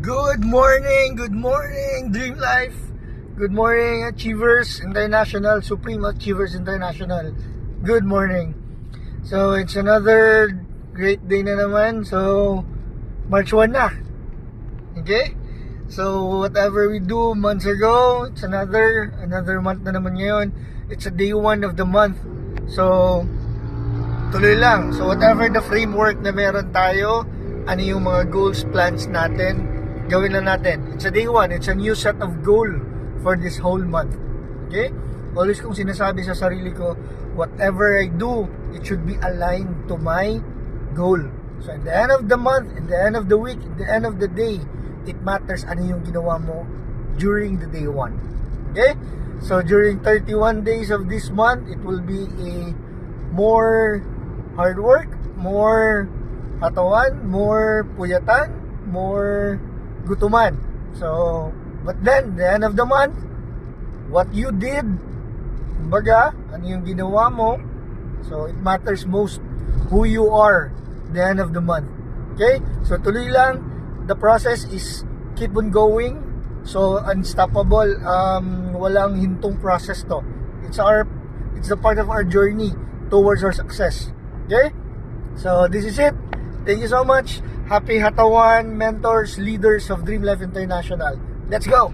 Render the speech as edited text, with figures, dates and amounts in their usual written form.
Good morning, Dream Life. Good morning, Achievers International, Supreme Achievers International. Good morning. So, it's another great day na naman. So, March 1 na. Okay? So, whatever we do months ago, it's another month na naman ngayon. It's a day 1 of the month. So, tuloy lang. So, whatever the framework na meron tayo, ano yung mga goals, plans natin, gawin lang natin. It's a day 1. It's a new set of goal for this whole month. Okay? Always kong sinasabi sa sarili ko, whatever I do, it should be aligned to my goal. So at the end of the month, at the end of the week, at the end of the day, it matters ano yung ginawa mo during the day 1. Okay? So during 31 days of this month, it will be a more hard work, more katawan, more puyatan, more gutuman. So, but then, the end of the month, what you did, kumbaga, ano yung ginawa mo, so it matters most who you are the end of the month. Okay? So, tuloy lang, the process is keep on going. So, unstoppable, walang hintong process to. It's the part of our journey towards our success. Okay? So, this is it. Thank you so much. Happy Hatawan, mentors, leaders of Dream Life International. Let's go!